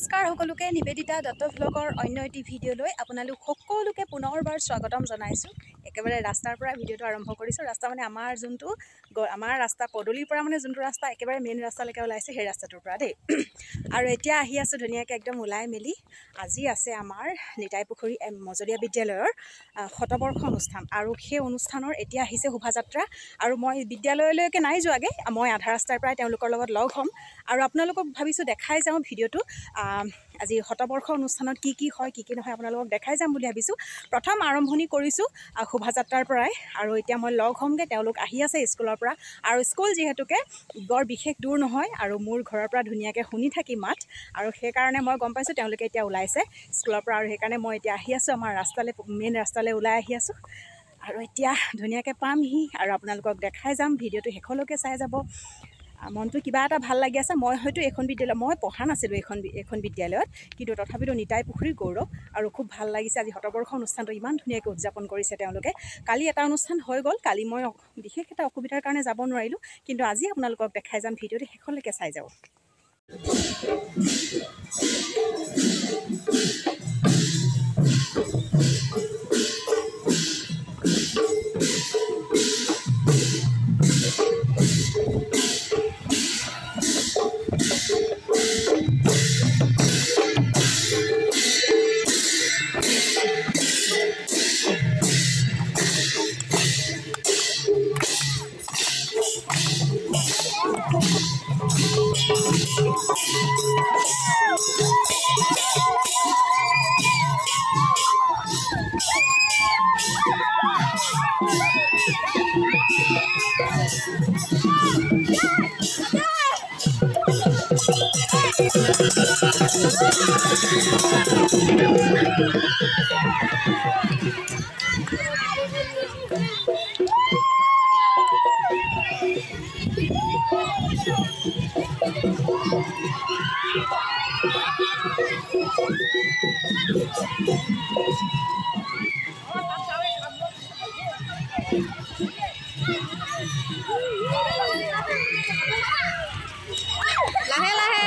নমস্কাৰ সকলোকে নিবেদিতা দত্ত ভ্লগৰ অন্য এটি ভিডিঅ'লৈ আপোনালোক সকলোকে পুনৰবাৰ স্বাগতম জনাইছোঁ। একেবাৰে ৰাস্তাৰ পৰা ভিডিঅ'টো আৰম্ভ কৰিছোঁ। ৰাস্তা মানে আমাৰ ৰাস্তা পদূলিৰ পৰা মানে যোনটো ৰাস্তা একেবাৰে মেইন ৰাস্তালৈকে ওলাইছে সেই ৰাস্তাটোৰ পৰা দেই। আৰু এতিয়া আহি আছোঁ ধুনীয়াকৈ একদম ওলাই মেলি। আজি আছে আমাৰ নিতাই পুখুৰী মজলীয়া বিদ্যালয়ৰ শতবৰ্ষ অনুষ্ঠান আৰু সেই অনুষ্ঠানৰ এতিয়া আহিছে শোভাযাত্ৰা। আৰু মই বিদ্যালয়লৈকে নাই যোৱাগৈ, মই আধা ৰাস্তাৰ পৰাই তেওঁলোকৰ লগত লগ হ'ম আৰু আপোনালোকক ভাবিছোঁ দেখাই যাওঁ ভিডিঅ'টো। আজি শতবৰ্ষ অনুষ্ঠানত কি কি হয় কি কি নহয় আপোনালোকক দেখাই যাম বুলি ভাবিছোঁ। প্ৰথম আৰম্ভণি কৰিছোঁ শোভাযাত্ৰাৰ পৰাই আৰু এতিয়া মই লগ হ'মগৈ। তেওঁলোক আহি আছে স্কুলৰ পৰা আৰু স্কুল যিহেতুকে বৰ বিশেষ দূৰ নহয় আৰু মোৰ ঘৰৰ পৰা ধুনীয়াকৈ শুনি থাকি মাত, আৰু সেইকাৰণে মই গম পাইছোঁ তেওঁলোকে এতিয়া ওলাইছে স্কুলৰ পৰা। আৰু সেইকাৰণে মই এতিয়া আহি আছোঁ আমাৰ ৰাস্তালৈ, মেইন ৰাস্তালৈ ওলাই আহি আছোঁ আৰু এতিয়া ধুনীয়াকৈ পামহি আৰু আপোনালোকক দেখাই যাম। ভিডিঅ'টো শেষলৈকে চাই যাব। মনটো কিবা এটা ভাল লাগি আছে। মই হয়তো এইখন বিদ্যালয় মই পঢ়া নাছিলোঁ এইখন বিদ্যালয়ত, কিন্তু তথাপিতো নিতাই পুখুৰীৰ গৌৰৱ আৰু খুব ভাল লাগিছে। আজি শতবৰ্ষ অনুষ্ঠানটো ইমান ধুনীয়াকৈ উদযাপন কৰিছে তেওঁলোকে। কালি এটা অনুষ্ঠান হৈ গ'ল, কালি মই বিশেষ এটা অসুবিধাৰ কাৰণে যাব নোৱাৰিলোঁ, কিন্তু আজি আপোনালোকক দেখাই যাম। ভিডিঅ'টো শেষলৈকে চাই যাব। লাহে লাহে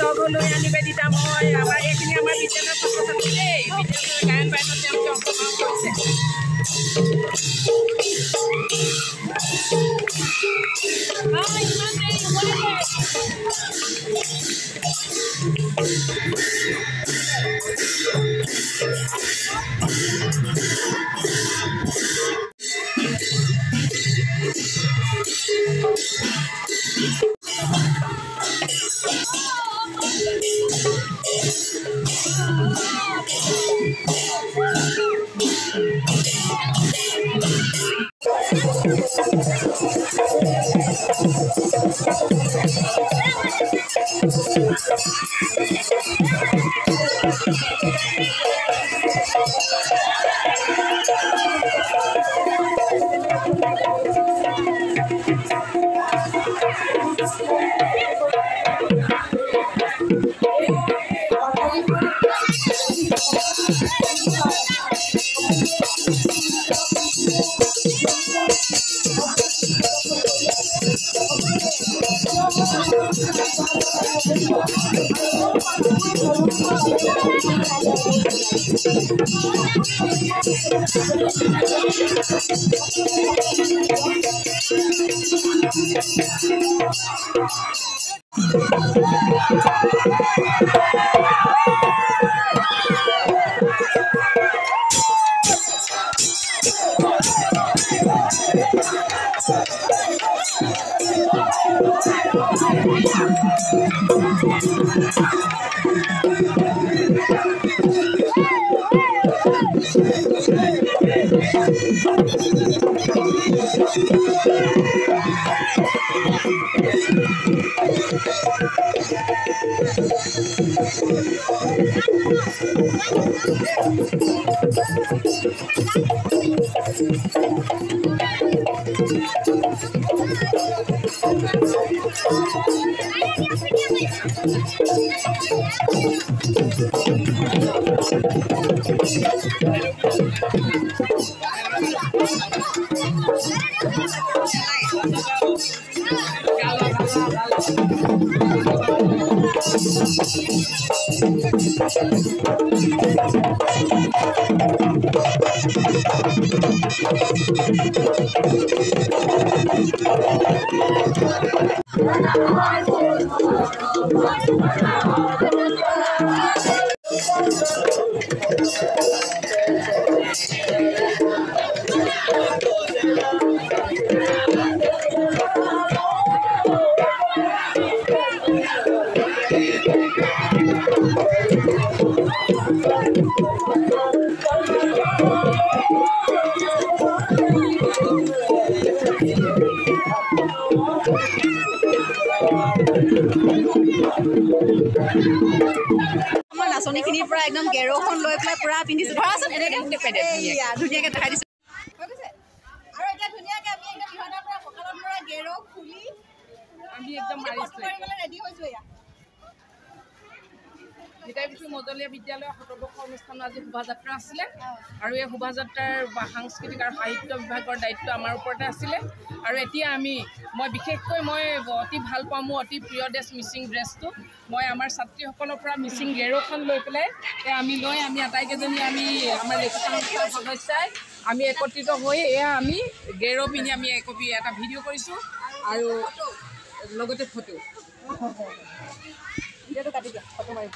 লগ হলো নিবেদিতা মই আমাৰ এইখিনি আমাৰ বিদ্যালয়ৰ ছাত্ৰ ছাত্ৰী দেই বিদ্যালয়ৰ গায়ন বায়নত তেওঁলোকে অংশগ্ৰহণ কৰিছে নাচনীখিনিৰ পৰা একদম গেৰুখন লৈ পেলাই পুৰা পিন্ধিছো ধৰাচোন এনেকৈ ধুনীয়াকৈ দেখাই দিছোঁ আৰু এতিয়া ধুনীয়াকৈ আমি একদম ইহঁতৰ পৰা কঁকালত পৰা গেৰু খুলি আমি একদম ৰেডি হৈছোঁ এয়া গীতাবিচু মজলীয়া বিদ্যালয়ৰ শতবৰ্ষ অনুষ্ঠানৰ আজি শোভাযাত্ৰা আছিলে আৰু এই শোভাযাত্ৰাৰ সাংস্কৃতিক আৰু সাহিত্য বিভাগৰ দায়িত্ব আমাৰ ওপৰতে আছিলে আৰু এতিয়া মই বিশেষকৈ অতি ভাল পাওঁ মোৰ অতি প্ৰিয় ড্ৰেছ মিচিং ড্ৰেছটো মই আমাৰ ছাত্ৰীসকলৰ পৰা মিচিং গেৰুখন লৈ পেলাই আমি আটাইকেইজনী আমাৰ লেখিকা সংস্থাৰ সদস্যাই আমি একত্ৰিত হৈ আমি গেৰু পিন্ধি আমি এটা ভিডিঅ' কৰিছোঁ আৰু লগতে ফটো কাটি দিয়া ফটো মাৰিম